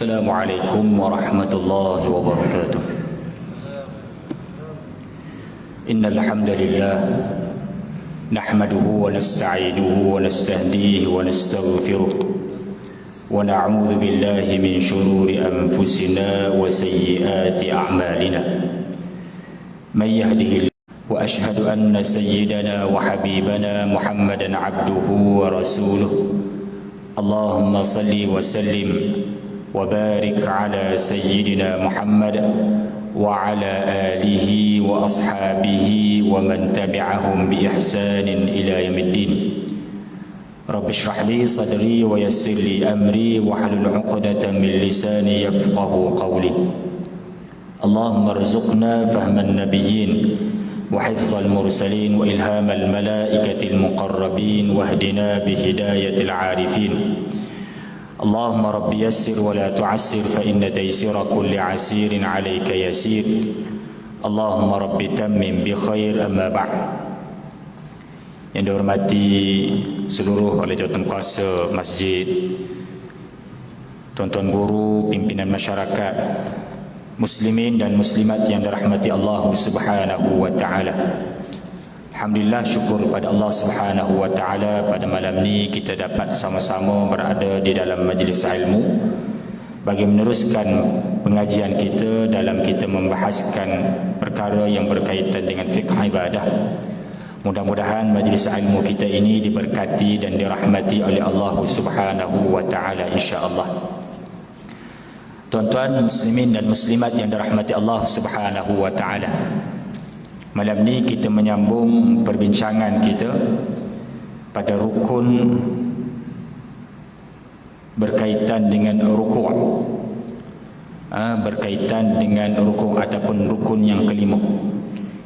Assalamualaikum warahmatullahi wabarakatuh. Innal hamdalillah nahmaduhu wa nasta'inuhu wa nastahdihi wa nastaghfiruh wa na'udzu billahi min shururi anfusina wa sayyiati a'malina. May yahdihillahu wa ashhadu anna sayyidana wa habibana Muhammadan 'abduhu wa rasuluh. Allahumma salli wa sallim wa barik ala sayyidina Muhammad wa ala alihi wa ashabihi wa man tabi'ahum bi ihsanin ila yaumiddin. Rabbi shrah li sadri wa yassir li amri wa hlul 'uqdatam min lisani yafqahu qawli. Allahumma arzuqna fahman nabiyyin wa hifzal mursalin wa ilhamal malaikatil muqarrabin wahdina bi hidayatil 'arifin. Allahumma rabbi yassir wa la tu'assir fa inna taysira kulli 'asirin 'alaika yasir. Allahumma rabbi tammim bi khair, amma ba'd. Yang dihormati seluruh oleh jawatan kuasa masjid, tuan-tuan guru, pimpinan masyarakat, muslimin dan muslimat yang dirahmati Allah Subhanahu wa taala. Alhamdulillah, syukur pada Allah Subhanahu wa taala, pada malam ni kita dapat sama-sama berada di dalam majlis ilmu bagi meneruskan pengajian kita dalam kita membahaskan perkara yang berkaitan dengan fiqh ibadah. Mudah-mudahan majlis ilmu kita ini diberkati dan dirahmati oleh Allah Subhanahu wa taala, insya-Allah. Tuan-tuan muslimin dan muslimat yang dirahmati Allah Subhanahu wa taala, malam ni kita menyambung perbincangan kita pada rukun berkaitan dengan rukuk. Berkaitan dengan rukuk ataupun rukun yang kelima.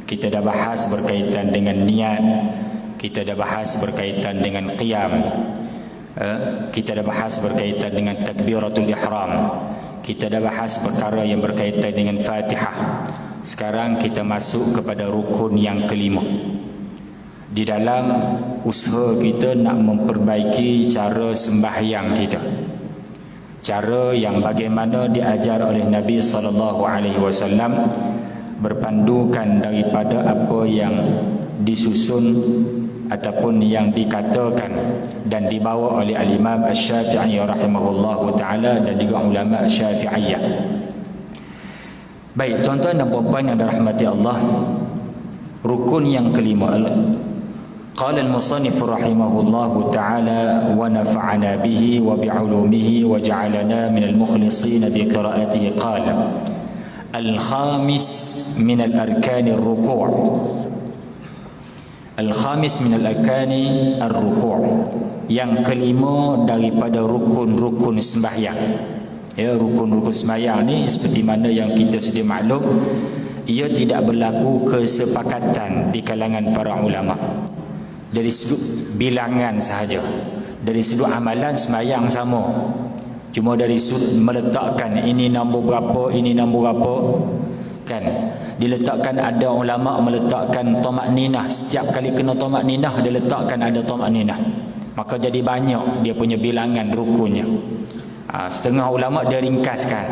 Kita dah bahas berkaitan dengan niat, kita dah bahas berkaitan dengan qiyam, kita dah bahas berkaitan dengan takbiratul ihram, kita dah bahas perkara yang berkaitan dengan Fatihah. Sekarang kita masuk kepada rukun yang kelima. Di dalam usaha kita nak memperbaiki cara sembahyang kita, cara yang bagaimana diajar oleh Nabi SAW, berpandukan daripada apa yang disusun ataupun yang dikatakan dan dibawa oleh al-Imam Asy-Syafi'i rahimahullahu taala dan juga ulama Syafi'iyah. Baik, tuan-tuan dan puan-puan yang dirahmati Allah, rukun yang kelima. Qala al-musannif rahimahullahu ta'ala wa nafa'ana bihi wa bi'ulumihi wa ja'alana minal mukhlisin bi qira'atihi. Qala al-khamis min al-arkani ar-ruku'. Al-khamis min al-arkani ar-ruku', yang kelima daripada rukun-rukun sembahyang. Ya, rukun-rukun sembahyang ni seperti mana yang kita sedia maklum, ia tidak berlaku kesepakatan di kalangan para ulama dari sudut bilangan sahaja. Dari sudut amalan sembahyang sama, cuma dari sudut meletakkan ini nombor berapa, ini nombor berapa, kan diletakkan. Ada ulama meletakkan tamakninah, setiap kali kena tamakninah dia letakkan ada tamakninah, maka jadi banyak dia punya bilangan rukunnya. Setengah ulama dia ringkaskan,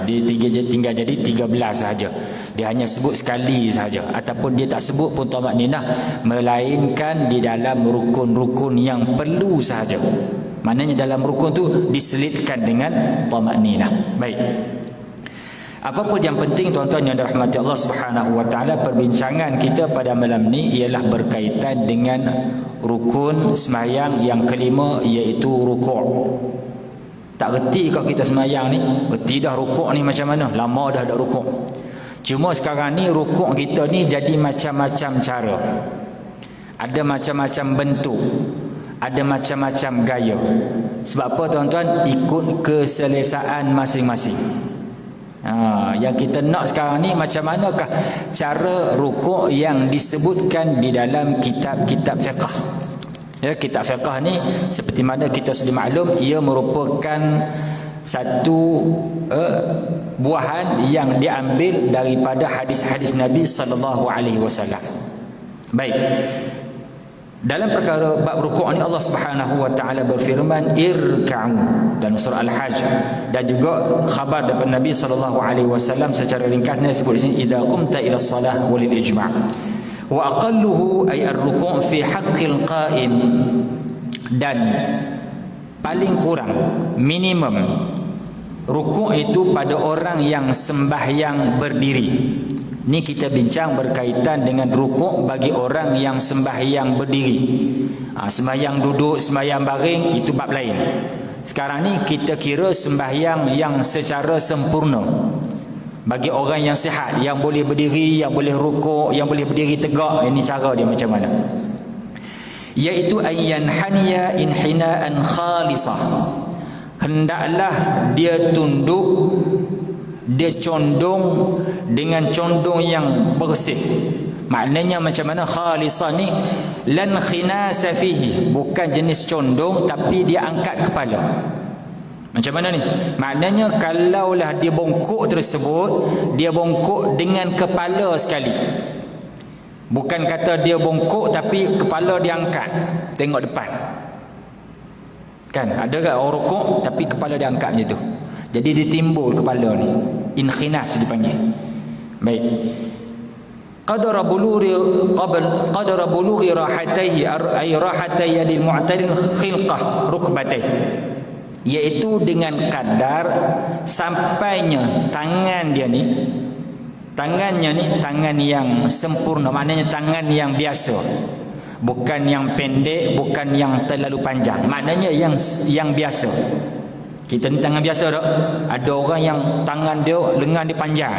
dia tinggal jadi 13 sahaja. Dia hanya sebut sekali sahaja, ataupun dia tak sebut pun tamakninah, melainkan di dalam rukun-rukun yang perlu sahaja. Maknanya dalam rukun tu diselitkan dengan tamakninah. Baik, apapun yang penting tuan-tuan yang dirahmati Allah Subhanahu wa taala, perbincangan kita pada malam ni ialah berkaitan dengan rukun sembahyang yang kelima, iaitu rukuk. Tak reti kalau kita semayang ni, reti dah rukuk ni macam mana, lama dah ada rukuk. Cuma sekarang ni rukuk kita ni jadi macam-macam cara, ada macam-macam bentuk, ada macam-macam gaya. Sebab apa tuan-tuan? Ikut keselesaan masing-masing. Yang kita nak sekarang ni macam manakah cara rukuk yang disebutkan di dalam kitab-kitab fiqh. Ya, kitab fiqh ni seperti mana kita sudah maklum, ia merupakan satu buahan yang diambil daripada hadis-hadis Nabi sallallahu alaihi wasallam. Baik. Dalam perkara bab rukuk ni Allah Subhanahu wa taala berfirman irka'u dalam surah Al-Hajj, dan juga khabar daripada Nabi sallallahu alaihi wasallam secara ringkasnya disebut di sini idza qumta ila shalah walil ijma' wa aqalluhu ay ar-ruku' fi haqqil qa'im, dan paling kurang minimum rukuk itu pada orang yang sembahyang berdiri. Ni kita bincang berkaitan dengan rukuk bagi orang yang sembahyang berdiri. Sembahyang duduk, sembahyang baring itu bab lain. Sekarang ni kita kira sembahyang yang secara sempurna bagi orang yang sihat, yang boleh berdiri, yang boleh rukuk, yang boleh berdiri tegak. Ini cara dia macam mana? Iaitu ayyan haniya inhinaan khalisah. Hendaklah dia tunduk, dia condong dengan condong yang bersih. Maknanya macam mana khalisah ni? Lan khinasa fihi, bukan jenis condong tapi dia angkat kepala. Macam mana ni? Maknanya kalaulah dia bongkok tersebut, dia bongkok dengan kepala sekali. Bukan kata dia bongkok tapi kepala dia angkat tengok depan. Kan ada tak orang rukuk tapi kepala dia angkat macam tu. Jadi dia timbul kepala ni. Inkhinas dipanggil. Baik. Qadara bulughi rahatayhi ay rahatay yadil mu'tadil khilqah rukbatayh, iaitu dengan kadar sampainya tangan dia ni, tangannya ni tangan yang sempurna, maknanya tangan yang biasa, bukan yang pendek, bukan yang terlalu panjang, maknanya yang biasa. Kita ni tangan biasa tak? Ada orang yang tangan dia, lengan dia panjang.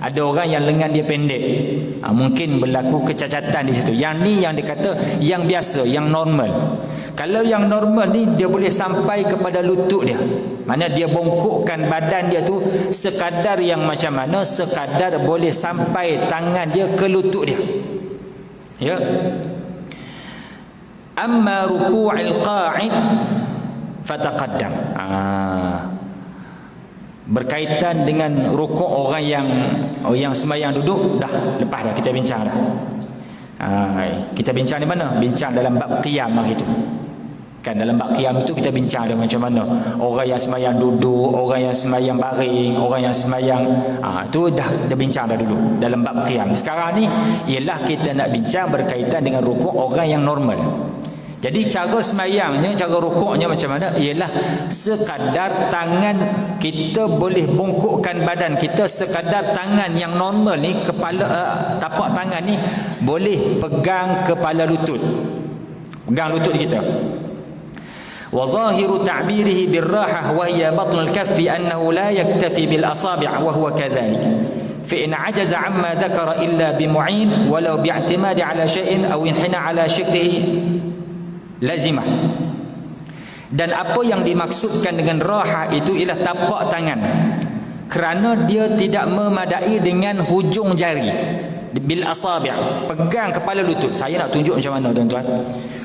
Ada orang yang lengan dia pendek. Mungkin berlaku kecacatan di situ. Yang ni yang dikata yang biasa, yang normal. Kalau yang normal ni dia boleh sampai kepada lutut dia. Mana dia bongkokkan badan dia tu sekadar yang macam mana? Sekadar boleh sampai tangan dia ke lutut dia. Ya. Amma ruku'il qa'id fataqaddam. Berkaitan dengan rukuk orang yang sembahyang duduk, dah lepas dah kita bincang dah. Kita bincang di mana? Bincang dalam bab qiyam hari itu. Kan dalam bab qiyam itu kita bincang dah macam mana orang yang sembahyang duduk, orang yang sembahyang baring, orang yang sembahyang tu dah bincang dah dulu dalam bab qiyam. Sekarang ni ialah kita nak bincang berkaitan dengan rukuk orang yang normal. Jadi cara sembahyangnya, cara rukuknya macam mana? Ialah sekadar tangan kita boleh bongkokkan badan kita, sekadar tangan yang normal ni, kepala tapak tangan ni boleh pegang kepala lutut, pegang lutut kita. Wa zahiru ta'birihi birrahah wa hiya batnul kaffi annahu la yaktafi bil asabi' wa huwa kadhalik. Fa in ajaza amma dhakara illa bimu'in walau bi'timadi ala shay'in aw inhina ala shaklihi lazimah. Dan apa yang dimaksudkan dengan raha itu ialah tapak tangan, kerana dia tidak memadai dengan hujung jari. Bil asabi', pegang kepala lutut. Saya nak tunjuk macam mana tuan-tuan,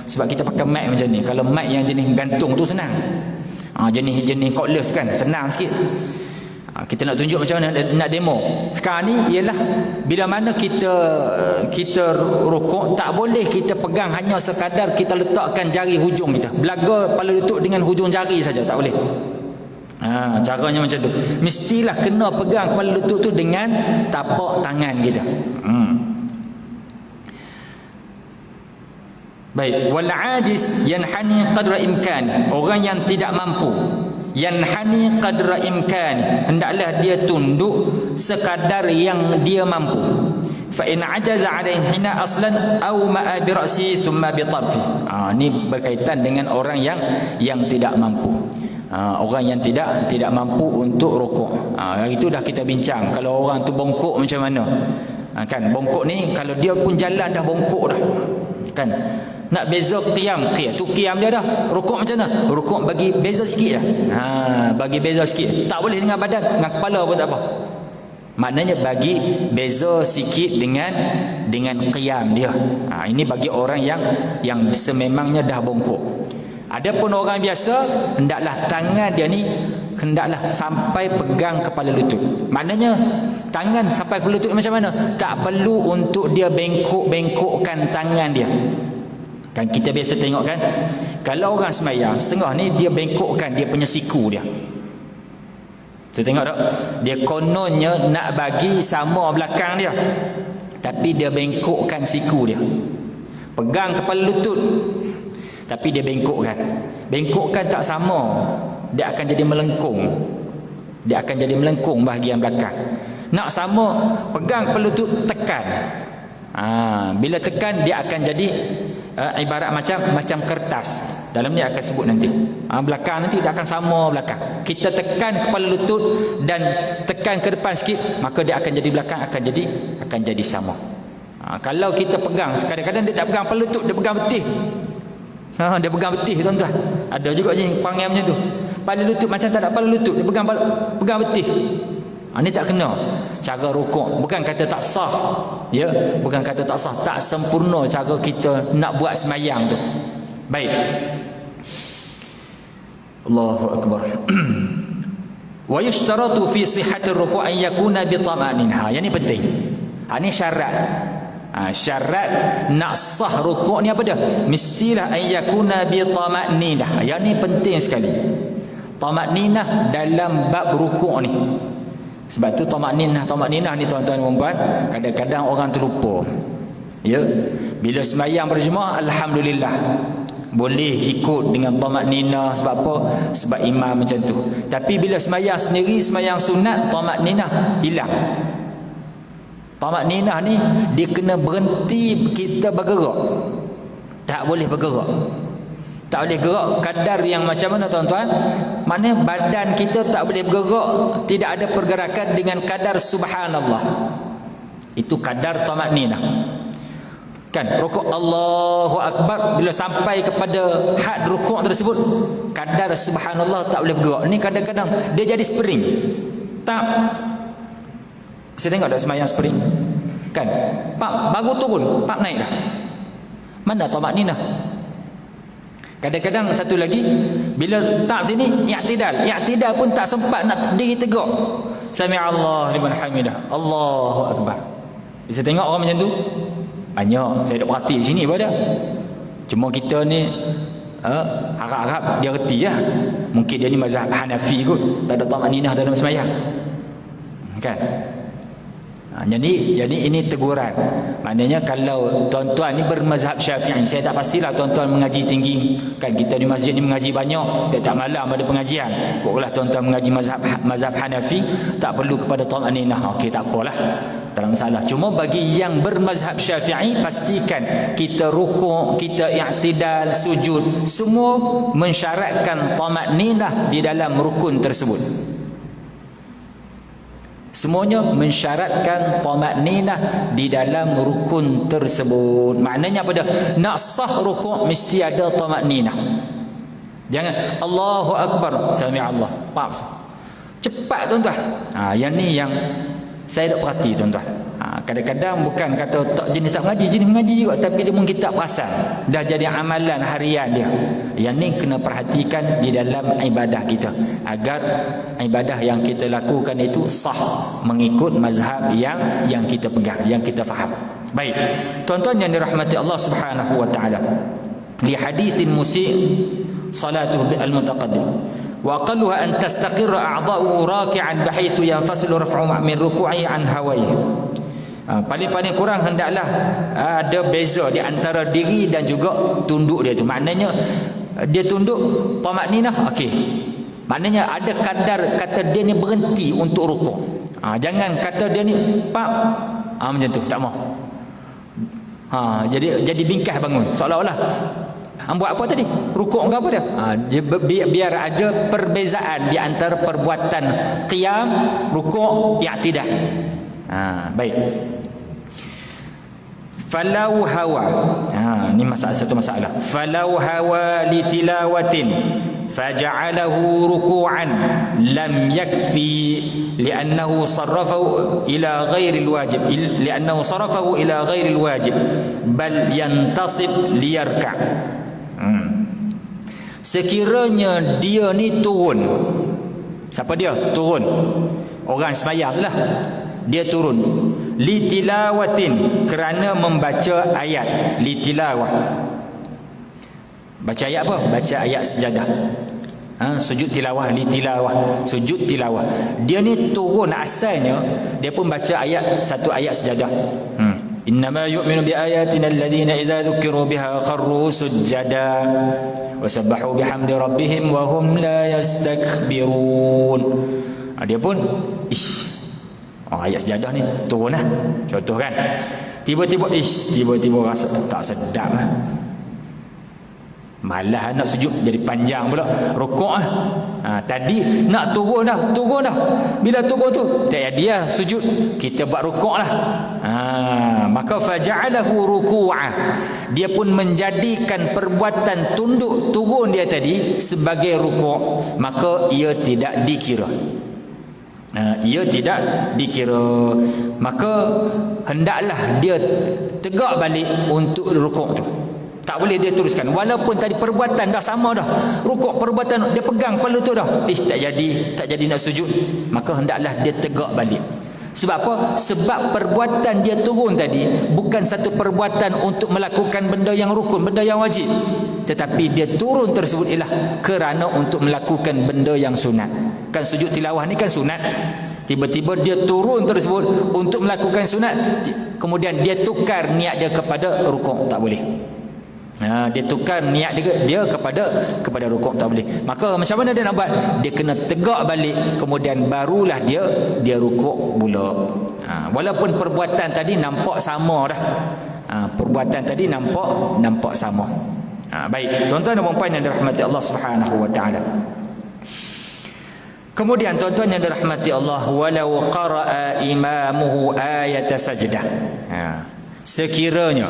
sebab kita pakai mic macam ni. Kalau mic yang jenis gantung tu senang, jenis cordless kan senang sikit. Kita nak tunjuk macam mana nak demo. Sekarang ni ialah bila mana kita rukuk, tak boleh kita pegang hanya sekadar kita letakkan jari hujung kita, belaga kepala lutut dengan hujung jari saja, tak boleh. Caranya macam tu. Mestilah kena pegang kepala lutut tu dengan tapak tangan kita. Baik, wal ajiz yanhani qadra imkan, orang yang tidak mampu, yanhani qadra imkan, hendaklah dia tunduk sekadar yang dia mampu. Fa in ajaza alaihi hina aslan aw ma'a bi ra'si thumma bi tarfi. Ini berkaitan dengan orang yang tidak mampu. Orang yang tidak mampu untuk rukuk. Itu dah kita bincang. Kalau orang tu bongkok macam mana? Kan bongkok ni kalau dia pun jalan dah bongkok dah. Kan nak beza qiyam tu qiyam dia dah. Rukuk macam mana? Rukuk bagi beza sikit dah. Bagi beza sikit. Tak boleh dengan badan, dengan kepala pun tak apa. Maknanya bagi beza sikit dengan qiyam dia. Ini bagi orang yang sememangnya dah bongkok. Adapun orang biasa, hendaklah tangan dia ni hendaklah sampai pegang kepala lutut. Maknanya tangan sampai kepala lutut macam mana? Tak perlu untuk dia bengkok-bengkokkan tangan dia. Kan kita biasa tengok kan, kalau orang sembahyang setengah ni dia bengkokkan dia punya siku dia. Saya tengok tak? Dia kononnya nak bagi sama belakang dia, tapi dia bengkokkan siku dia. Pegang kepala lutut, tapi dia bengkokkan. Bengkokkan tak sama, dia akan jadi melengkung. Dia akan jadi melengkung bahagian belakang. Nak sama, pegang kepala lutut, tekan. Bila tekan dia akan jadi ibarat macam kertas. Dalam ni akan sebut nanti. Belakang nanti dia akan sama belakang. Kita tekan kepala lutut dan tekan ke depan sikit, maka dia akan jadi belakang akan jadi sama. Kalau kita pegang, kadang-kadang dia tak pegang kepala lutut, dia pegang betih. Dia pegang betih tuan-tuan. Ada juga je panggil macam tu. Kepala lutut macam tak ada kepala lutut, dia pegang betih. Ini tak kena. Cara rukuk bukan kata tak sah, ya, bukan kata tak sah, tak sempurna cara kita nak buat sembahyang tu. Baik. Allahu akbar. Wa yushtaratu fi sihhati ruku' an yakuna bi tama'ninah. Yang ni penting. Ini syarat. Syarat nak sah rukuk ni apa dia? Mestilah an yakuna bi tama'ninah. Yang ni penting sekali. Tama'ninah dalam bab rukuk ni. Sebab tu tamakninah ni tuan-tuan dan puan, kadang-kadang orang terlupa. Ya, bila sembahyang berjemaah alhamdulillah boleh ikut dengan tamakninah. Sebab apa? Sebab imam macam tu. Tapi bila sembahyang sendiri, sembahyang sunat, tamakninah hilang. Tamakninah ni dia kena berhenti kita bergerak. Tak boleh bergerak. Tak boleh gerak kadar yang macam mana tuan-tuan? Maknanya badan kita tak boleh bergerak, tidak ada pergerakan dengan kadar subhanallah. Itu kadar tamakninah. Kan rukuk Allahu akbar, bila sampai kepada had rukuk tersebut, kadar subhanallah tak boleh bergerak. Ni kadang-kadang dia jadi spring. Tak. Saya tengok dah sembahyang spring. Kan? Pak baru turun, pak naik dah. Mana tamakninah? Kadang-kadang satu lagi, bila tak sini i'tidal pun tak sempat nak diri tegak. Sami'allahu liman hamidah, Allahu akbar. Bisa tengok orang macam tu banyak. Saya dah perhati di sini pada. Cuma kita ni harap-harap dia reti lah. Mungkin dia ni mazhab Hanafi kot, tak ada tamakninah dalam sembahyang. Kan? Jadi ini teguran. Maknanya kalau tuan-tuan ni bermazhab Syafi'i, saya tak pastilah tuan-tuan mengaji tinggi. Kan kita di masjid ni mengaji banyak, tiap malam ada pengajian. Koklah tuan-tuan mengaji mazhab Hanafi, tak perlu kepada tamakninah. Okey, tak apalah. Tak ada masalah. Cuma bagi yang bermazhab Syafi'i, pastikan kita rukuk, kita i'tidal, sujud, semua mensyaratkan tamakninah di dalam rukun tersebut. Semuanya mensyaratkan tamakninah di dalam rukun tersebut. Maknanya apa dia? Nak sah rukuk mesti ada tamakninah. Jangan Allahu akbar, sami'allah, pak cepat tuan-tuan. Yang ni yang saya dah perhati tuan-tuan. Kadang-kadang bukan kata tak jenis tak mengaji, jenis mengaji juga, tapi dia mungkin tak perasan, dah jadi amalan harian dia. Yang ni kena perhatikan di dalam ibadah kita, agar ibadah yang kita lakukan itu sah mengikut mazhab yang kita pegang, yang kita faham. Baik, tuan-tuan yang dirahmati Allah Subhanahu wa taala, li haditsin musi' salatuhu al-mutaqaddim wa aqalluha an tastaqirra a'dha'uhu raki'an bihaythu yanfasilu raf'u min ruku'ihi an hawaihi. Paling-paling kurang hendaklah ada beza di antara diri dan juga tunduk dia tu. Maknanya dia tunduk tamakninah, okey. Maknanya ada kadar kata dia ni berhenti untuk rukuk. Jangan kata dia ni pak macam tu, tak mau. Jadi bingkas bangun. Seolah-olah buat apa tadi? Rukuk ke apa dia? Biar ada perbezaan di antara perbuatan qiyam, rukuk, i'tidal. Baik. Falau hawa. Ini satu masalah. Falau hawa li tilawatin faja'alahu ruku'an lam yakfi li'annahu sarrafahu ila ghairi alwajib bal yantasib liyarka'. Sekiranya dia ni turun. Siapa dia? Turun. Orang sembahyang tu lah. Dia turun li tilawatin, kerana membaca ayat. Li tilawah, Baca ayat apa? Baca ayat sejadah. Sujud tilawah, li tilawah, sujud tilawah. Dia ni turun asalnya dia pun baca ayat, satu ayat sejadah. Innama yu'minu bi ayatina alladhina idza dzukiru biha kharru sujada wa sabbahu bihamdi rabbihim wa hum la yastakbirun. Dia pun ayat sejadah ni turunlah. Contoh kan. Tiba-tiba rasa tak sedap lah. Malah nak sujud jadi panjang pula. Rukuk lah. Tadi nak turun dah. Bila turun tu tak dia sujud, kita buat rukuk lah. Maka faja'alahu ruku'a. Dia pun menjadikan perbuatan tunduk turun dia tadi sebagai rukuk. Maka ia tidak dikira. Maka hendaklah dia tegak balik untuk rukuk tu. Tak boleh dia teruskan walaupun tadi perbuatan dah sama dah. Rukuk perbuatan dia pegang kepala tu dah. Tak jadi nak sujud. Maka hendaklah dia tegak balik. Sebab apa? Sebab perbuatan dia turun tadi bukan satu perbuatan untuk melakukan benda yang rukun, benda yang wajib. Tetapi dia turun tersebut ialah kerana untuk melakukan benda yang sunat. Kan sujud tilawah ni kan sunat. Tiba-tiba dia turun tersebut untuk melakukan sunat, kemudian dia tukar niat dia kepada rukuk, tak boleh. Dia tukar niat dia kepada rukuk, tak boleh. Maka macam mana dia nak buat? Dia kena tegak balik, kemudian barulah dia rukuk pula. Walaupun perbuatan tadi nampak sama dah. Perbuatan tadi nampak sama. Baik, tuan-tuan dan puan-puan yang dirahmati Allah Subhanahu wa taala. Kemudian tuan-tuan yang dirahmati Allah, walau qara'a imamuhu ayat sajdah. Sekiranya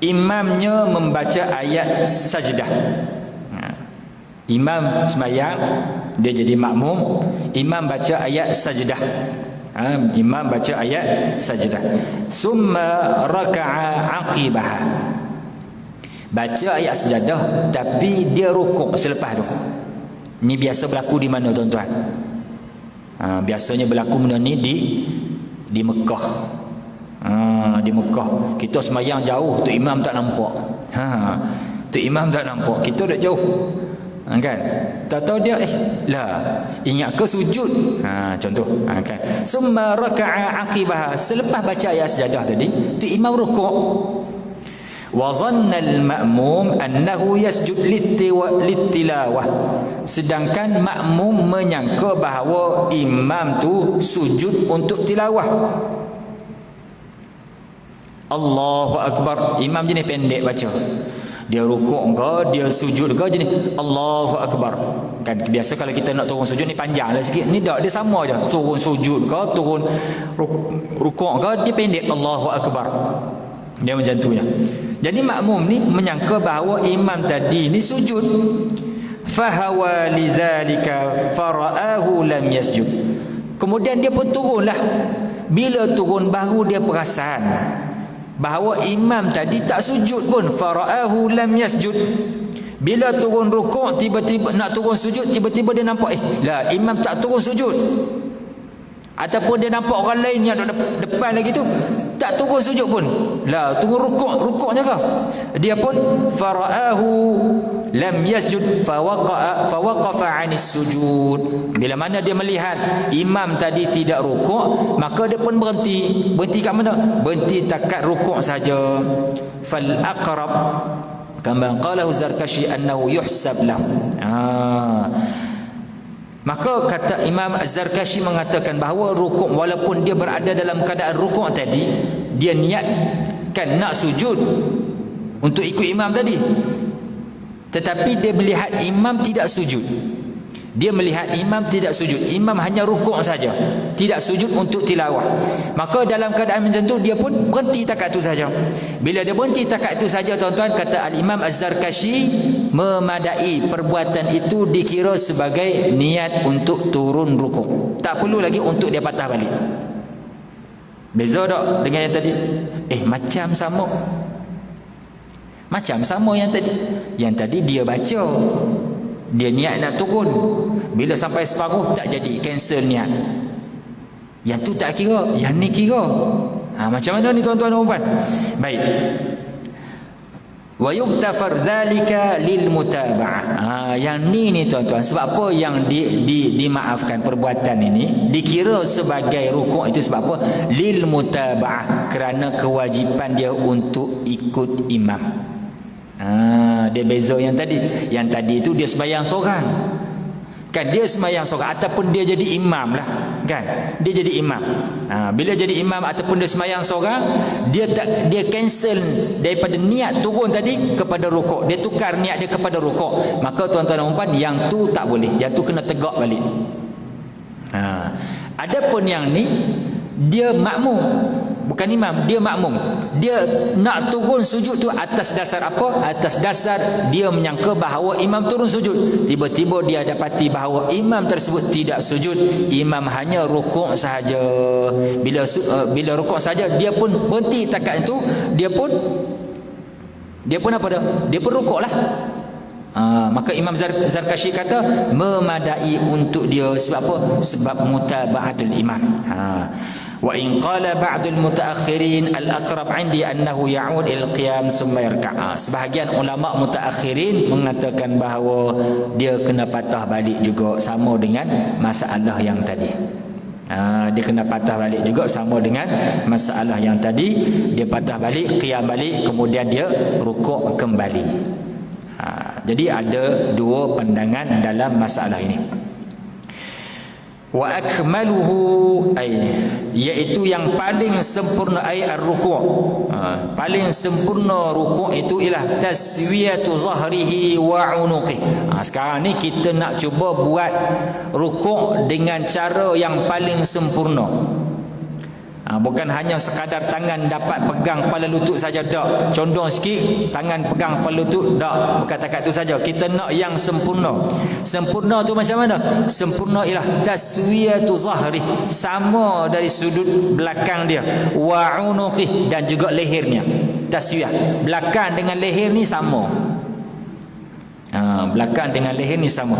imamnya membaca ayat sajdah. Imam sembahyang, dia jadi makmum, imam baca ayat sajdah. Imam baca ayat sajdah. Summa raka'a aqibaha. Baca ayat sajadah tapi dia rukuk selepas tu. Ini biasa berlaku di mana tuan-tuan? Biasanya berlaku benda ni di Mekah. Di Mekah kita sembahyang jauh, tu imam tak nampak. Tu imam tak nampak, kita dah jauh. Kan? Tahu dia ingat ke sujud. Contoh kan. Summa raka'a aqibaha. Selepas baca ayat sajadah tadi, tu imam rukuk. Wa dhanna al-ma'mum annahu yasjud lit-tilawah. Sedangkan makmum menyangka bahawa imam tu sujud untuk tilawah. Allahu akbar. Imam jenis pendek baca. Dia rukuk ke, dia sujud ke jenis Allahu akbar. Kan biasa kalau kita nak turun sujud ni panjanglah sikit. Ni tak, dia sama aja. Turun sujud ke, turun rukuk ke, dia pendek Allahu akbar. Dia macam tu ya. Jadi makmum ni menyangka bahawa imam tadi ni sujud. Fahawa lidzalika fara'ahu lam yasjud. Kemudian dia pun turunlah. Bila turun baru dia perasan bahawa imam tadi tak sujud pun. Fara'ahu lam yasjud. Bila turun rukuk, tiba-tiba nak turun sujud, tiba-tiba dia nampak imam tak turun sujud. Ataupun dia nampak orang lain yang depan lagi tu tak turun sujud pun. Turun rukuknya ke? Dia pun fara'ahu lam yasjud fawaqafa 'anis sujud. Bila mana dia melihat imam tadi tidak rukuk, maka dia pun berhenti. Berhenti kat mana? Berhenti takat rukuk saja. Fal aqrab kama qalahu Zarkashi annahu yuhsab lahu. Maka kata Imam Az-Zarkashi mengatakan bahawa rukuk, walaupun dia berada dalam keadaan rukuk tadi, dia niatkan nak sujud untuk ikut imam tadi, tetapi dia melihat imam tidak sujud. Dia melihat imam tidak sujud, imam hanya rukuk saja, tidak sujud untuk tilawah. Maka dalam keadaan macam tu dia pun berhenti takat tu saja. Bila dia berhenti takat tu saja, tuan-tuan, kata Al-Imam Az-Zarkashi, memadai perbuatan itu dikira sebagai niat untuk turun rukuk. Tak perlu lagi untuk dia patah balik. Beza tak dengan yang tadi? Macam sama. Macam sama yang tadi. Yang tadi dia baca, dia niat nak turun. Bila sampai separuh tak jadi, cancel niat. Yang tu tak kira, yang ni kira. Macam mana ni tuan-tuan dan puan? Baik. wa yuktafar dzalika lil mutaba'ah. Yang ni tuan-tuan, sebab apa yang dimaafkan perbuatan ini dikira sebagai rukuk itu sebab apa? Lil mutaba'ah, kerana kewajipan dia untuk ikut imam. Dia beza yang tadi. Yang tadi itu dia sembahyang seorang. Kan dia sembahyang seorang ataupun dia jadi imam lah, kan? Dia jadi imam. Bila jadi imam ataupun dia sembahyang seorang, dia cancel daripada niat turun tadi kepada rukuk. Dia tukar niat dia kepada rukuk. Maka tuan-tuan dan puan, yang tu tak boleh. Yang tu kena tegak balik. Adapun yang ni dia makmum, bukan imam, dia makmum. Dia nak turun sujud tu atas dasar apa? Atas dasar dia menyangka bahawa imam turun sujud. Tiba-tiba dia dapati bahawa imam tersebut tidak sujud. Imam hanya rukuk sahaja. Bila rukuk sahaja, dia pun berhenti takat itu. Dia pun apa dah? Dia pun rukuk lah. Maka Imam Zarkashi kata memadai untuk dia. Sebab apa? Sebab mutaba'atul imam. Wa in qala ba'dul mutaakhirin al-aqrab 'indi annahu ya'ud il-qiyam thumma yarka'. Sebahagian ulama mutaakhirin mengatakan bahawa dia kena patah balik juga, sama dengan masalah yang tadi. Dia kena patah balik juga, sama dengan masalah yang tadi. Dia patah balik, qiyam balik, kemudian dia rukuk kembali. Jadi ada dua pandangan dalam masalah ini. Wa akmaluhu iaitu yang paling sempurna ar-ruku'. Paling sempurna rukuk itu ialah taswiyatu zahrihi wa unuqih. Sekarang ni kita nak cuba buat rukuk dengan cara yang paling sempurna. Bukan hanya sekadar tangan dapat pegang kepala lutut saja, tak. Condong sikit, tangan pegang kepala lutut, tak. Bukan takat tu saja. Kita nak yang sempurna. Sempurna tu macam mana? Sempurna ialah taswiyatu zahri, sama dari sudut belakang dia, wa unuqih, dan juga lehernya. Taswiyah belakang dengan leher ni sama. Belakang dengan leher ni sama.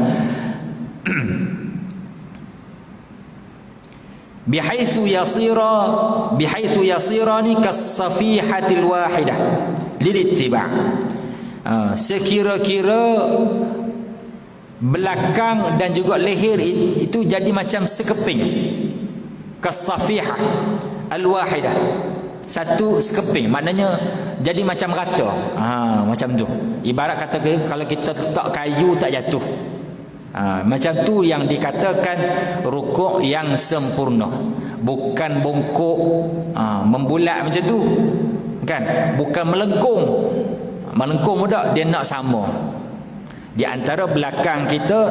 Bihaitsu yasirani kas-safihatil wahidah lilittiba'. Sekira-kira belakang dan juga leher itu jadi macam sekeping. Kas-safihah al-wahidah, satu sekeping, maknanya jadi macam rata. Macam tu. Ibarat kata kalau kita letak kayu tak jatuh. Macam tu yang dikatakan rukuk yang sempurna. Bukan bongkok membulat macam tu, kan? Bukan melengkung. Melengkung tak, dia nak sama di antara belakang kita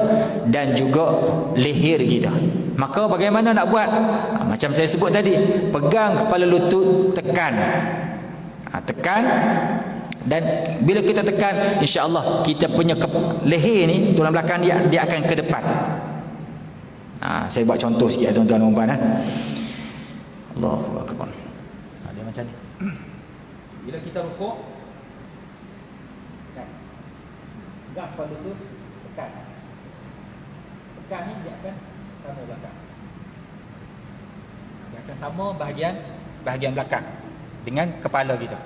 dan juga leher kita. Maka bagaimana nak buat? Macam saya sebut tadi, pegang kepala lutut, tekan. Tekan. Dan bila kita tekan, insya-Allah kita punya leher ni, tulang belakang dia akan ke depan. Saya buat contoh sikit tuan-tuan dan puan. Allahu akbar. Dia macam ni. Bila kita rukuk, tekan. Pegang kepala lutut, tekan. Tekan ni dia akan sama belakang. Dia akan sama bahagian belakang dengan kepala kita,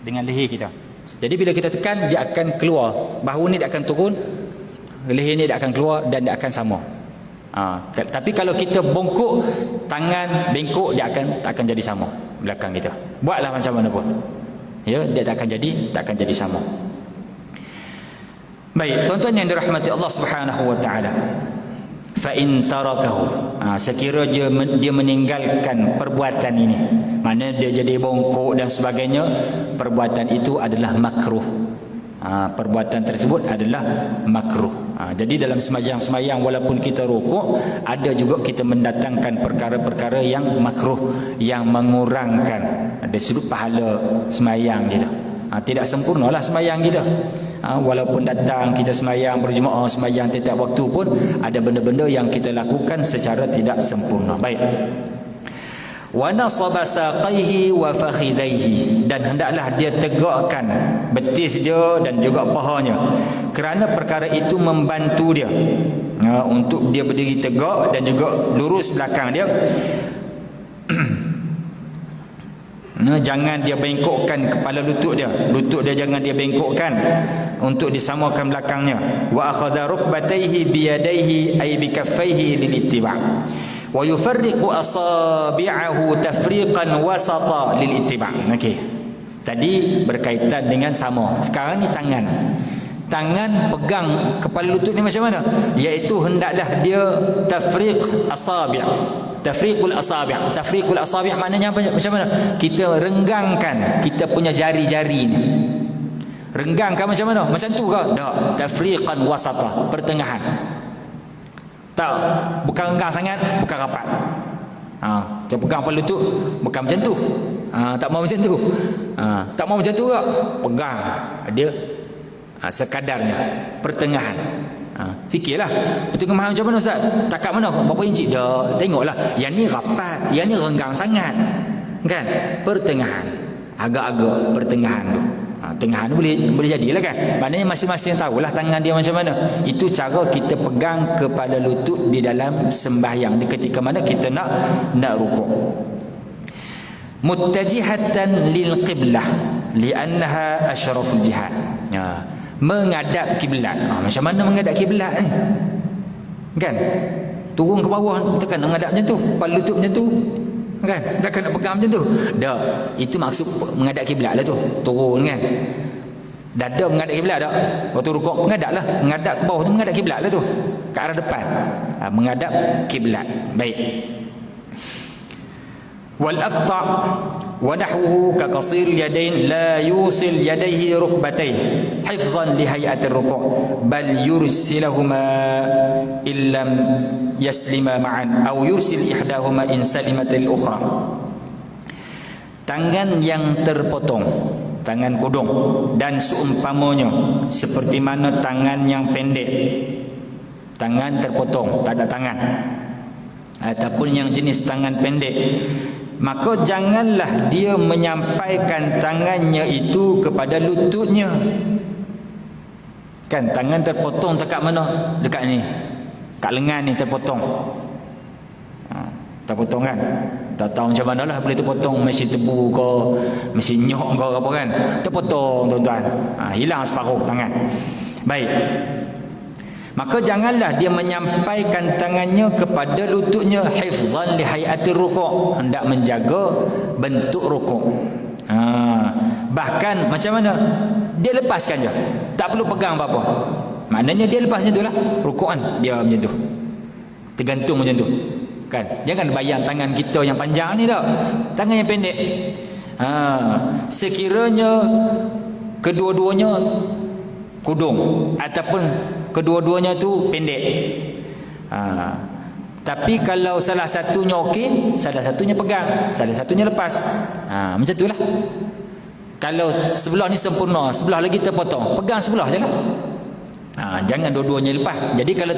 dengan leher kita. Jadi bila kita tekan, dia akan keluar. Bahu ni dia akan turun, leher ni dia akan keluar, dan dia akan sama. Tapi kalau kita bongkok, tangan bengkok, dia tak akan jadi sama belakang kita. Buatlah macam mana pun, ya, dia tak akan jadi sama. Baik, tuan-tuan yang dirahmati Allah Subhanahu wa taala. Fa in tarakahu, sekira dia meninggalkan perbuatan ini, mana dia jadi bongkok dan sebagainya, perbuatan itu adalah makruh. Perbuatan tersebut adalah makruh. Jadi dalam sembahyang walaupun kita rukuk, ada juga kita mendatangkan perkara-perkara yang makruh, yang mengurangkan dari sudut pahala sembahyang kita. Tidak sempurnalah sembahyang kita. Walaupun datang kita sembahyang berjemaah, sembahyang tiap waktu pun ada benda-benda yang kita lakukan secara tidak sempurna. Baik. Wa nasaba saqaihi wa fakhidaihi, dan hendaklah dia tegakkan betis dia dan juga pahanya, kerana perkara itu membantu dia untuk dia berdiri tegak dan juga lurus belakang dia. Jangan dia bengkokkan kepala lutut dia jangan dia bengkokkan untuk disamakan belakangnya. Wa akhadha rukbatayhi biyadayhi ay bikaffayhi lilittiba' wa yufarriqu asabi'ahu tafriqan wasata lilittiba'. Okey, tadi berkaitan dengan sama. Sekarang ni tangan pegang kepala lutut ni macam mana? Iaitu hendaklah dia tafriq asabi'. Tafriqul asabi' maknanya apa? Macam mana? Kita renggangkan kita punya jari-jari ni. Renggangkan macam mana? Macam tu ke? Tak. Tafriqan wasata, pertengahan. Tak, bukan renggang sangat, bukan rapat. Kita pegang kepala lutut, bukan macam tu. Tak mau macam tu. Tak mau macam tu ke? Pegang. Dia sekadarnya, pertengahan. Fikirlah pertengahan macam mana Ustaz? Takat mana? Berapa inci? Dah tengoklah. Yang ni rapat, yang ni renggang sangat. Kan? Pertengahan. Agak-agak pertengahan tu. Tengahan boleh jadilah kan. Maknanya masing-masing tahulah tangan dia macam mana. Itu cara kita pegang kepada lutut di dalam sembahyang, di ketika mana kita nak rukuk. Muttajihatan lil qiblah li'annaha asyraful jihad. Menghadap kiblat. Macam mana menghadap kiblat ni? Kan? Turun ke bawah, tekan menghadap macam tu, kepala lutut macam tu. Kan? Takkan nak pegang macam tu. Dah, itu maksud menghadap kiblat lah tu. Turun kan? Dada menghadap kiblat tak? Waktu rukuk menghadaplah, menghadap ke bawah tu menghadap kiblat lah tu. Ke arah depan. Menghadap kiblat. Baik. Wal aqta' wa nahwuhu ka qasir yadain la yusil yadayhi rukbatayhi hifzan li hay'ati ar-ruku' bal yursilahuma illam yaslima ma'an aw yursil ihdahuma in salimat al-ukhra. Tangan yang terpotong, tangan kudung dan seumpamanya, seperti mana tangan yang pendek, tangan terpotong, tak ada tangan, ataupun yang jenis tangan pendek, maka janganlah dia menyampaikan tangannya itu kepada lututnya. Kan tangan terpotong dekat mana? Dekat ni, kat lengan ni terpotong. Terpotong kan? Tak tahu macam mana lah boleh terpotong, mesin tebu ke, mesin nyok ke apa kan, terpotong tuan-tuan. Hilang separuh tangan. Baik, maka janganlah dia menyampaikan tangannya kepada lututnya, hifzan li hay'ati ruku', hendak menjaga bentuk rukuk. Bahkan macam mana? Dia lepaskan je, tak perlu pegang apa-apa. Maknanya dia lepas macam tu lah rukuk kan, dia macam tu, tergantung macam tu kan. Jangan bayang tangan kita yang panjang ni tak, tangan yang pendek. Sekiranya kedua-duanya kudung ataupun kedua-duanya tu pendek, tapi kalau salah satunya okey, salah satunya pegang, salah satunya lepas, macam tu lah. Kalau sebelah ni sempurna, sebelah lagi terpotong, pegang sebelah je lah. Jangan dua-duanya lepas. Jadi kalau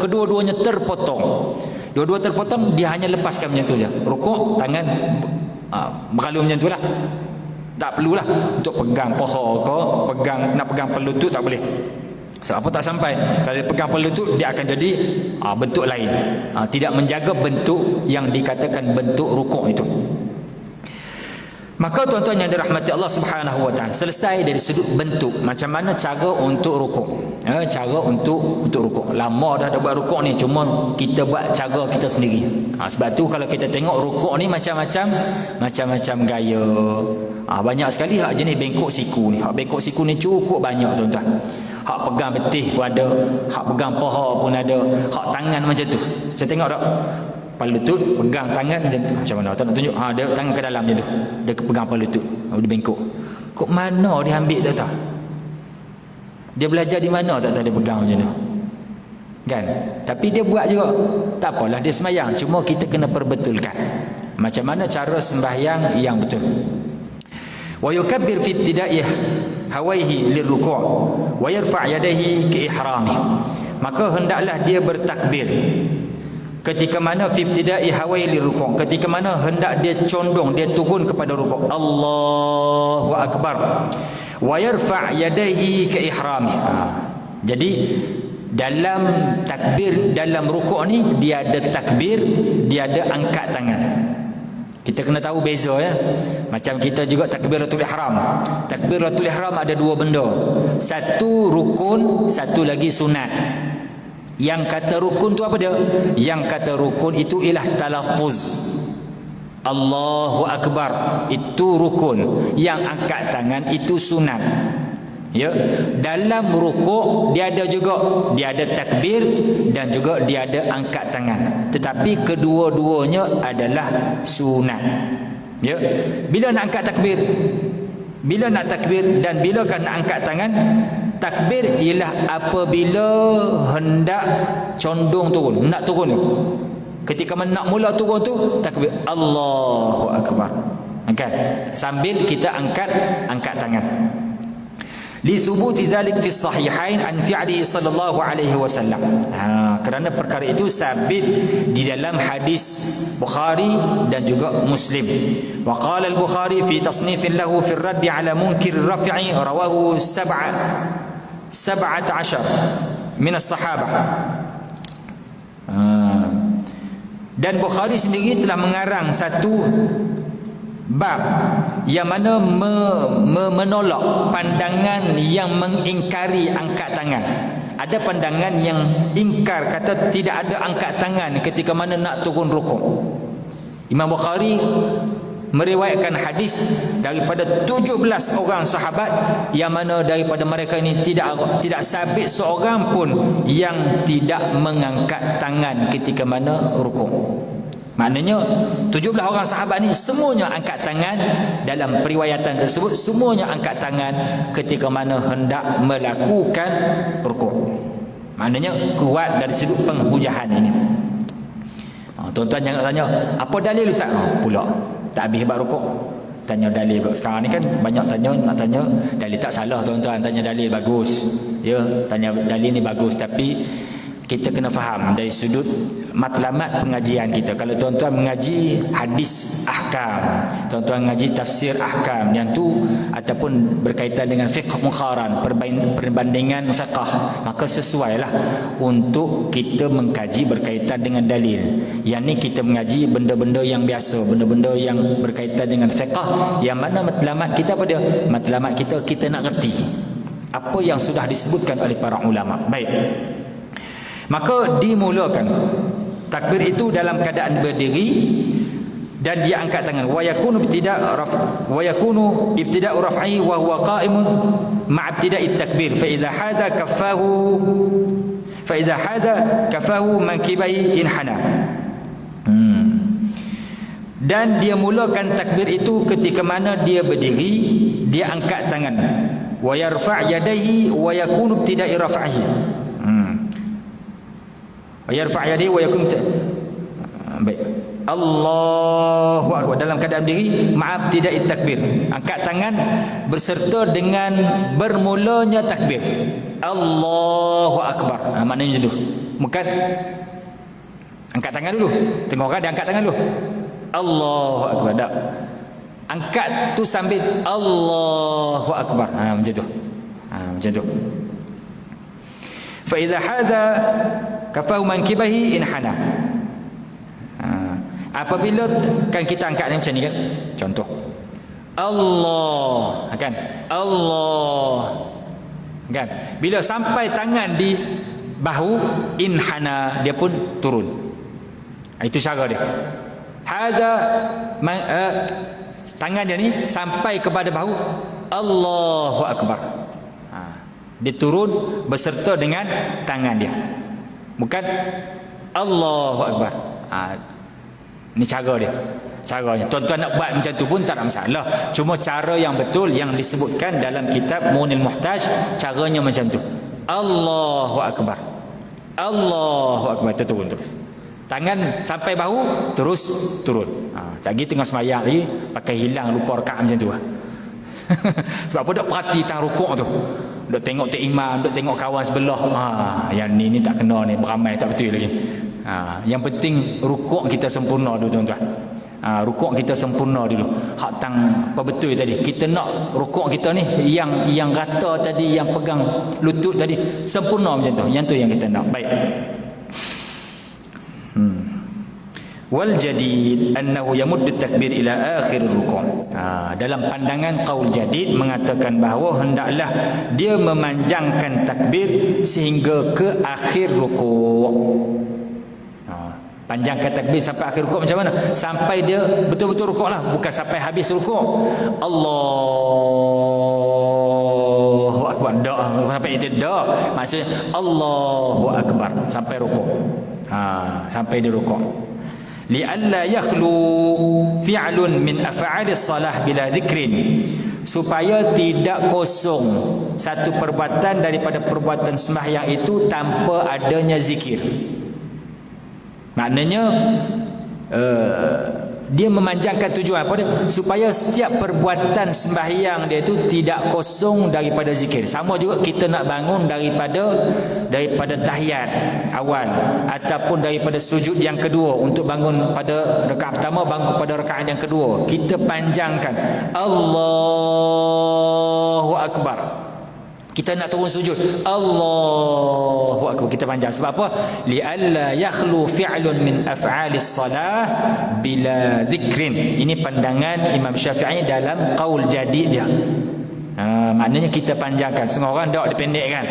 kedua-duanya terpotong, dua-dua terpotong, dia hanya lepaskan macam tu je. Rukuk, tangan beralur macam tu lah. Tak perlulah untuk pegang paha ke, nak pegang pelutut, tak boleh. Sebab apa tak sampai? Kalau dia pegang pelutut, dia akan jadi bentuk lain. Tidak menjaga bentuk yang dikatakan bentuk rukuk itu. Maka tuan-tuan yang dirahmati Allah Subhanahu wa taala, selesai dari sudut bentuk, macam mana cara untuk rukuk. Cara untuk rukuk. Lama dah buat rukuk ni, cuma kita buat cara kita sendiri. Sebab tu kalau kita tengok rukuk ni macam-macam gaya. Banyak sekali hak jenis bengkok siku ni. Hak bengkok siku ni cukup banyak tuan-tuan. Hak pegang betih pun ada, hak pegang paha pun ada, hak tangan macam tu. Saya tengok tak? Kepala lutut pegang tangan macam mana? Tak nak tunjuk. Dia tangan ke dalam macam tu. Dia pegang kepala lutut. Dia bengkok. Kok mana dia ambil tak tahu? Dia belajar di mana tak tahu dia pegang macam tu. Kan? Tapi dia buat juga. Tak apalah dia sembahyang. Cuma kita kena perbetulkan. Macam mana cara sembahyang yang betul. Wa yukabbir fi ibtida'ih hawaihi lirruku' wa yarfa' yadayhi ke ihrami. Maka hendaklah dia bertakbir ketika mana fi ibtida'i hawai lirruku', ketika mana hendak dia condong, dia turun kepada rukuk. Allahu akbar. Wa yarfa' yadayhi ka ihrami. Jadi dalam takbir, dalam rukuk ni dia ada takbir, dia ada angkat tangan. Kita kena tahu beza ya. Macam kita juga takbiratul ihram. Takbiratul ihram ada dua benda. Satu rukun, satu lagi sunat. Yang kata rukun tu apa dia? Yang kata rukun itu ialah talaffuz. Allahu Akbar, itu rukun. Yang angkat tangan itu sunat. Ya, dalam rukuk dia ada takbir dan juga dia ada angkat tangan. Tetapi kedua-duanya adalah sunat. Ya. Bila nak angkat takbir? Bila nak takbir dan bila kan nak angkat tangan? Takbir ialah apabila hendak condong turun, nak turun tu. Ketika nak mula turun tu, takbir Allahu Akbar. Angkat. Sambil kita angkat tangan. Li subuti dzalik fi sahihain an fi'lihi sallallahu alaihi wasallam. Kerana perkara itu sabit di dalam hadis Bukhari dan juga Muslim. Wa qala al-Bukhari fi tasnifin lahu fi ar-radd ala munkir ar-raf'i rawahu 17 min as-sahabah. Dan Bukhari sendiri telah mengarang satu bab yang mana menolak pandangan yang mengingkari angkat tangan. Ada pandangan yang ingkar, kata tidak ada angkat tangan ketika mana nak turun rukuk. Imam Bukhari meriwayatkan hadis daripada 17 orang sahabat yang mana daripada mereka ini tidak sabit seorang pun yang tidak mengangkat tangan ketika mana rukuk. Maknanya 17 orang sahabat ni semuanya angkat tangan. Dalam periwayatan tersebut semuanya angkat tangan ketika mana hendak melakukan rukuk. Maknanya kuat dari sudut penghujahan ini. Tuan-tuan jangan tanya apa dalil Ustaz? Pula tak habis bab rukuk. Tanya dalil. Sekarang ni kan banyak nak tanya dalil. Tak salah tuan-tuan, tanya dalil bagus. Ya, tanya dalil ni bagus, tapi kita kena faham dari sudut matlamat pengajian kita. Kalau tuan-tuan mengaji hadis ahkam, tuan-tuan mengaji tafsir ahkam yang tu ataupun berkaitan dengan fiqh muqaran, perbandingan fiqh, maka sesuailah untuk kita mengkaji berkaitan dengan dalil. Yang ni kita mengaji benda-benda yang biasa, benda-benda yang berkaitan dengan fiqh, yang mana matlamat kita apa dia? Matlamat kita nak reti apa yang sudah disebutkan oleh para ulama. Baik. Maka dimulakan takbir itu dalam keadaan berdiri dan dia angkat tangan. Wa yakunu ibtida'u raf'i wa huwa qa'imun ma'a ibtida'i takbir. Fa idza hada kafahu mankibahi inhana. Dan dia mulakan takbir itu ketika mana dia berdiri, dia angkat tangan. Wa yarfa' yadayhi wa yakunu ibtida'i raf'ihi. Yarfa' yadi wa yakun baik. Allahu Akbar dalam keadaan berdiri maaf tidak takbir. Angkat tangan berserta dengan bermulanya takbir. Allahu Akbar. Maknanya macam tu. Bukan angkat tangan dulu. Tengok orang dia angkat tangan dulu. Allahu Akbar. Tak. Angkat tu sambil Allahu Akbar. Macam tu. Macam tu. Fa idza hadha kafahu mankibahi inhana. Apabila kan kita angkat ni macam ni kan, contoh Allah kan, Allah kan, bila sampai tangan di bahu inhana, dia pun turun. Itu cara dia. Hadza tangan dia ni sampai kepada bahu, Allahu Akbar. Dia turun beserta dengan tangan dia. Bukan Allahu Akbar. Ni cara dia. Caranya. Tuan-tuan nak buat macam tu pun tak ada masalah. Cuma cara yang betul yang disebutkan dalam kitab Munil Muhtaj, caranya macam tu. Allahu Akbar. Allahu Akbar. Turun terus. Tangan sampai bahu, terus turun. Lagi tengah semayang lagi, pakai hilang lupa rakaat macam tu. Sebab apa? Dok perhati tang rukuk tu. Dok tengok tok imam, dok tengok kawan sebelah. Yang ni tak kena ni, beramai tak betul lagi. Yang penting rukuk kita sempurna dulu tuan-tuan. Rukuk kita sempurna dulu. Hak tang apa betul tadi. Kita nak rukuk kita ni yang rata tadi, yang pegang lutut tadi sempurna macam tu. Yang tu yang kita nak. Baik. wal jadid annahu yamuddu takbir ila akhir ruku'. Dalam pandangan qaul jadid mengatakan bahawa hendaklah dia memanjangkan takbir sehingga ke akhir ruku'. Panjangkan takbir sampai akhir rukuk macam mana? Sampai dia betul-betul rukuk lah, bukan sampai habis rukuk. Allahu akbar. Tak sampai itu tak. Maksudnya Allahu akbar sampai rukuk. Sampai dia rukuk. Li'alla yakhlu fi'lun min af'alis salah bila dhikrin, supaya tidak kosong satu perbuatan daripada perbuatan sembahyang itu tanpa adanya zikir. Maknanya dia memanjangkan tujuan apa dia? Supaya setiap perbuatan sembahyang dia itu tidak kosong daripada zikir. Sama juga kita nak bangun daripada tahiyat awal ataupun daripada sujud yang kedua, untuk bangun pada rakaat pertama, bangun pada rakaat yang kedua, kita panjangkan Allahu akbar. Kita nak turun sujud, Allahu akbar, kita panjang. Sebab apa? Li'alla yakhlu fi'lun min af'alis salah bila dhikrin. Ini pandangan Imam Syafi'i dalam qaul jadid dia. Maknanya kita panjangkan. Semua orang tak dipendekkan.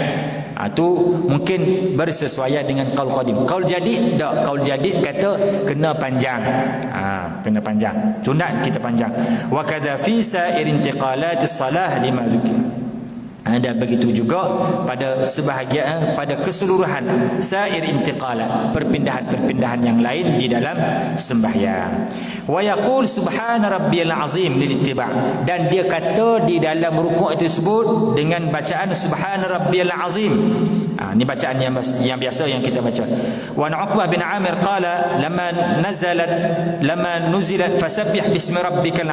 Tu mungkin bersesuaian dengan qaul qadim. Qaul jadid tak. Qaul jadid kata kena panjang. Kena panjang. Sunat kita panjang. Wa kadza fi sa'ir intiqalatis salah lima dzikr. Dan begitu juga pada sebahagian, pada keseluruhan sair intiqalat, perpindahan-perpindahan yang lain di dalam sembahyang. Wa yaqul subhana rabbiyal azim lil ittiba', dan dia kata di dalam rukuk itu tersebut dengan bacaan subhana rabbiyal azim. Ini bacaan yang biasa yang kita baca. Wa Uqbah bin Amir qala lamma nuzilat fasabbih bismi rabbikal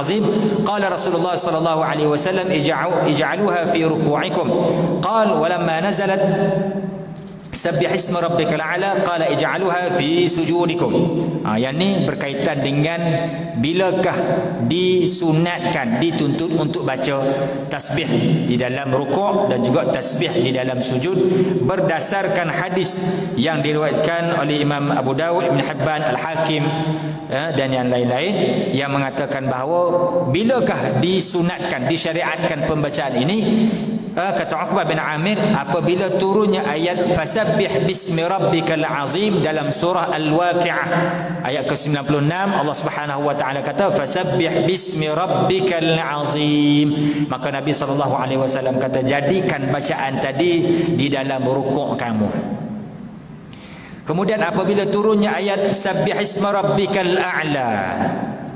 azim qala Rasulullah sallallahu alaihi wasallam ij'aluha fi ruku'ikum qala walamma nazalat sabbih isma rabbikal a'la qala ij'aluha fi sujudikum. Yang ni berkaitan dengan bilakah disunatkan, dituntut untuk baca tasbih di dalam rukuk dan juga tasbih di dalam sujud, berdasarkan hadis yang diriwayatkan oleh Imam Abu Dawud, Ibn Hibban, Al-Hakim dan yang lain-lain, yang mengatakan bahawa bilakah disunatkan, disyariatkan pembacaan ini. Kata Uqbah bin Amir, apabila turunnya ayat fasabbih bismi rabbikal azim dalam surah Al-Waqi'ah ayat ke-96, Allah Subhanahu wa taala kata fasabbih bismi rabbikal azim, maka Nabi sallallahu alaihi wasallam kata jadikan bacaan tadi di dalam rukuk kamu. Kemudian apabila turunnya ayat sabbih isma rabbikal a'la,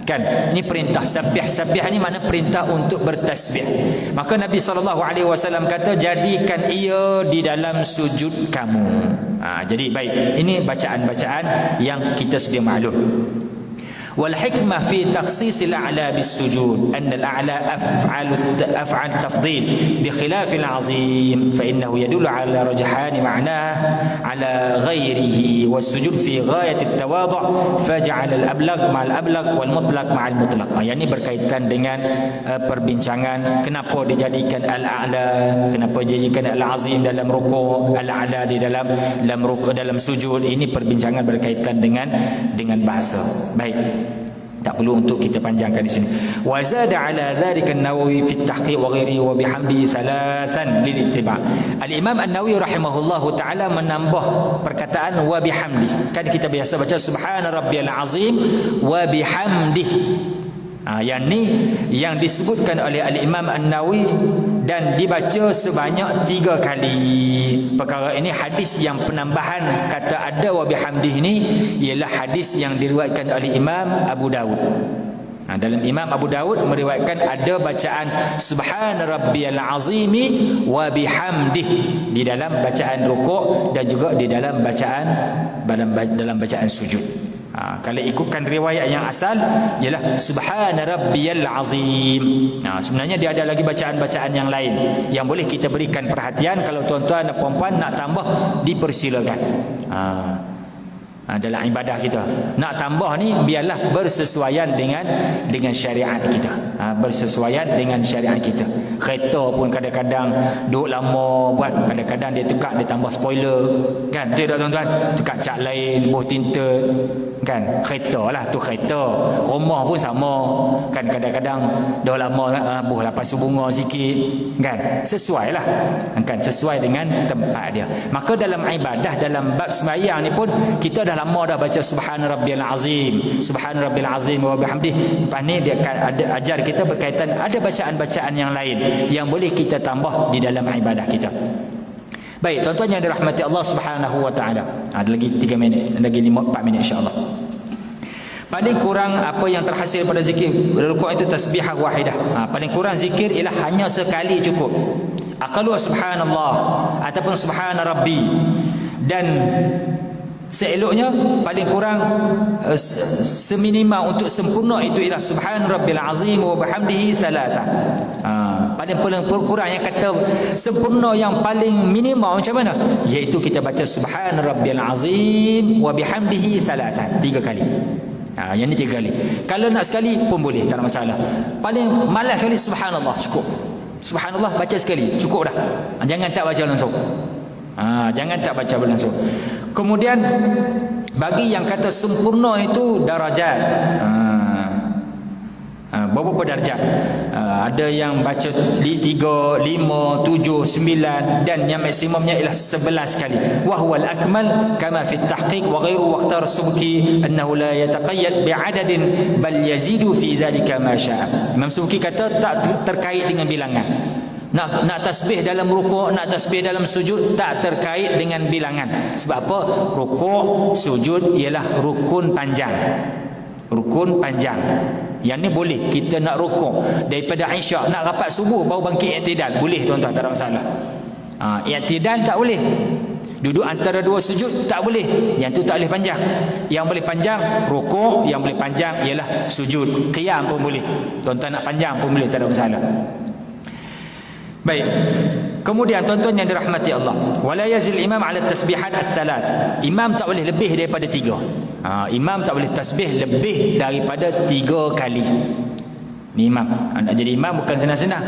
kan ini perintah sabbih ni mana perintah untuk bertasbih, maka Nabi SAW kata jadikan ia di dalam sujud kamu. Jadi baik, ini bacaan-bacaan yang kita sedia maklum. wal hikmah fi takhsis al-a'la bis sujud anna al-a'la af'al tafdhil bi khilaf al-'azim fa innahu yadullu ala rajhan ma'nah ala ghairihi was sujud fi ghayat at-tawadhu faj'al al-ablagh ma'al ablagh wal mutlaq ma'al mutlaq. Yang ini berkaitan dengan perbincangan kenapa dijadikan al-a'la, kenapa dijadikan al-'azim dalam rukuk, al-a'la di dalam rukuk, dalam sujud. Ini perbincangan berkaitan dengan bahasa. Baik, tak perlu untuk kita panjangkan di sini. Wa zada ala dhalika an-Nawawi fi at-tahqiq wa ghairihi wa bihamdi salasan lil ittiba'. Al-Imam An-Nawawi rahimahullahu taala menambah perkataan wa bihamdi. Kan kita biasa baca subhana rabbiyal azim wa bihamdi. Yang ni yang disebutkan oleh Al-Imam An-Nawawi dan dibaca sebanyak 3 kali. Perkara ini hadis yang penambahan kata ada wa bihamdih ini ialah hadis yang diriwayatkan oleh Imam Abu Dawud. Dalam Imam Abu Dawud meriwayatkan ada bacaan subhana rabbiyal azimi wa bihamdih di dalam bacaan rukuk dan juga di dalam bacaan sujud. Kalau ikutkan riwayat yang asal ialah subhana rabbiyal azim. Sebenarnya dia ada lagi bacaan-bacaan yang lain yang boleh kita berikan perhatian. Kalau tuan-tuan dan puan-puan nak tambah, dipersilakan. dalam ibadah kita. Nak tambah ni biarlah bersesuaian dengan syariat kita. Bersesuaian dengan syariat kita. Kereta pun kadang-kadang duduk lama buat, kadang-kadang dia tukar, dia tambah spoiler, kan? Dia tak tuan-tuan, tukar cat lain, buh tinted, kan? Kereta lah tu kereta. Rumah pun sama, kan? Kadang-kadang dah lama buh lapas bunga sikit, kan? Sesuai lah, kan? Sesuai dengan tempat dia. Maka dalam ibadah, dalam bab sembahyang ni pun kita dah lama dah baca subhana rabbiyal azim, subhana rabbil azim wa bihamdih. Lepas ni dia ada ajar kita berkaitan, ada bacaan-bacaan yang lain yang boleh kita tambah di dalam ibadah kita. Baik, tuan-tuan yang dirahmati Allah Subhanahu wa taala. Ada lagi 3 minit, lagi 4 minit insya-Allah. Paling kurang apa yang terhasil pada zikir rukuk itu tasbihah wahidah. Paling kurang zikir ialah hanya sekali cukup. Aqallu subhanallah ataupun subhana rabbi. Dan seeloknya paling kurang seminima untuk sempurna itu ialah subhan rabbil azim wa bihamdihi thalatha. Paling kurang yang kata sempurna yang paling minima macam mana? Iaitu kita baca subhan rabbil azim wa bihamdihi thalatha 3 kali. Yang ni 3 kali. Kalau nak sekali pun boleh, tak ada masalah. Paling malas sekali subhanallah cukup. Subhanallah baca sekali cukup dah. Jangan tak baca langsung. Jangan tak baca langsung. Kemudian bagi yang kata sempurna itu darajat. Berapa darjat? Ada yang baca 3, 5, 7, 9 dan yang maksimumnya ialah 11 kali. Wa huwal akmal kama fi at-tahqiq wa ghairu waqtar Subki annahu la yataqayyad bi'adadin bal yazidu fi dhalika ma syaa. Imam Subki kata tak terkait dengan bilangan. Nak tasbih dalam rukuk, nak tasbih dalam sujud tak terkait dengan bilangan. Sebab apa? Rukuk, sujud ialah rukun panjang. Rukun panjang. Yang ni boleh kita nak rukuk daripada Isyak nak rapat subuh baru bangkit i'tidal, boleh tuan-tuan, tak ada masalah. I'tidal tak boleh. Duduk antara 2 sujud tak boleh. Yang tu tak boleh panjang. Yang boleh panjang rukuk, yang boleh panjang ialah sujud. Qiyam pun boleh. Tuan-tuan nak panjang pun boleh, tak ada masalah. Baik. Kemudian tuan-tuan yang dirahmati Allah, wala yazil imam ala tasbihat ats-tsalath. Imam tak boleh lebih daripada 3. Imam tak boleh tasbih lebih daripada 3 kali. Ni imam. Nak jadi imam bukan senang-senang.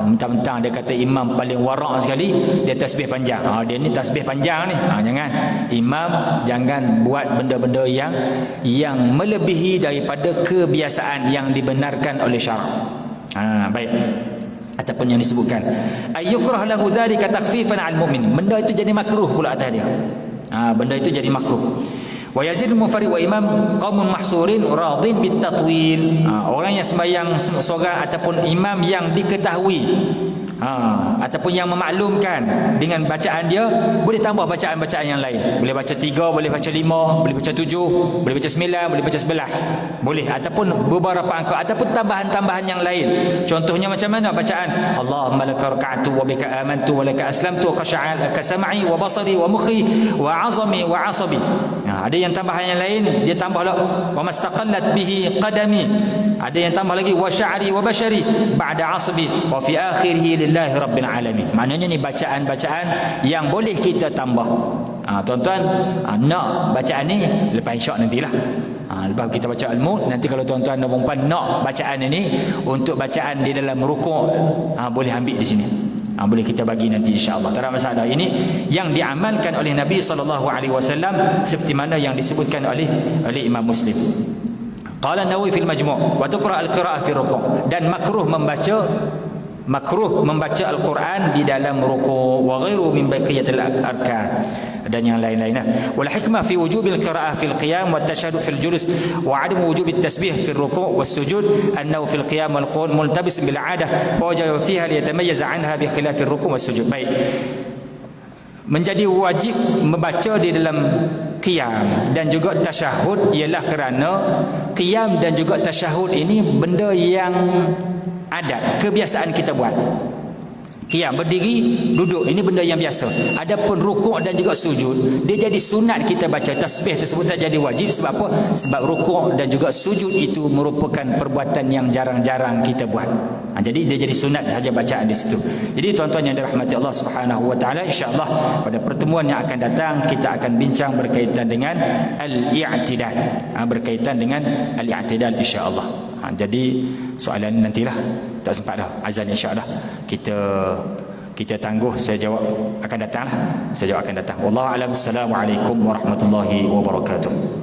Mentang-mentang dia kata imam paling warak sekali, dia tasbih panjang. Dia ni tasbih panjang ni. Jangan. Imam jangan buat benda-benda yang melebihi daripada kebiasaan yang dibenarkan oleh syarak. Baik. Ataupun yang disebutkan ayyukrah lahu dzalika takhfifan 'al mu'min. Benda itu jadi makruh pula atas dia. Benda itu jadi makruh. Wa yazidul munfarid wa imam qaumun mahsurin radin bit tatwil. Orang yang sembahyang seorang ataupun imam yang diketahui ataupun yang memaklumkan dengan bacaan dia, boleh tambah bacaan-bacaan yang lain. Boleh baca 3, boleh baca 5, boleh baca 7, boleh baca 9, boleh baca 11. Boleh, ataupun beberapa angka ataupun tambahan-tambahan yang lain. Contohnya macam mana bacaan? Allahumma laka raka'tu wa bika amantu wa laka aslamtu khasha'a laka sam'i wa basari wa mukhi wa 'azami wa 'asabi. Ada yang tambahan yang lain, dia tambahlah wa mastaqallat bihi qadami. Ada yang tambah lagi wa sya'ri wa bashari ba'da 'asbi wa fi akhirih lillahi rabbil alamin. Maknanya ni bacaan-bacaan yang boleh kita tambah. Tuan-tuan nak bacaan ni lepas Isyak nantilah. Lepas kita baca al-Mulk, nanti kalau tuan-tuan dan puan nak bacaan ini untuk bacaan di dalam rukuk, boleh ambil di sini. Boleh kita bagi nanti insya-Allah. Tak ada masalah. Ini yang diamalkan oleh Nabi SAW seperti mana yang disebutkan oleh Imam Muslim. Qala Nawawi fil Majmu' wa tuqra al-qira'ah fi ruku'. Dan makruh membaca Al-Quran di dalam ruku' wa ghairu min baqiyatil arkan dan yang lain-lainnya. Wal hikmah fi wujubil qira'ah fil qiyam wa tashahhud fil julus wa 'adam wujubit tasbih fil ruku' was sujud annahu fil qiyam wal qul multabis bil 'adah fa wajaba fiha liyatamayyiz 'anha bi khilafir ruku' was sujud. Baik. Menjadi wajib membaca di dalam qiyam dan juga tasyahud ialah kerana qiyam dan juga tasyahud ini benda yang adat, kebiasaan kita buat. Qiyam, berdiri, duduk, ini benda yang biasa. Adapun rukuk dan juga sujud, dia jadi sunat kita baca tasbih tersebut, tak jadi wajib. Sebab apa? Sebab rukuk dan juga sujud itu merupakan perbuatan yang jarang-jarang kita buat. Jadi dia jadi sunat saja bacaan di situ. Jadi tuan-tuan yang dirahmati Allah Subhanahu wa taala, insya-Allah pada pertemuan yang akan datang kita akan bincang berkaitan dengan al-i'tidal. Berkaitan dengan al-i'tidal insya-Allah. Jadi soalan nantilah, tak sempat dah azan, insya-Allah kita tangguh, saya jawab akan datanglah. Saya jawab akan datang. Wallahu a'lam. Assalamualaikum warahmatullahi wabarakatuh.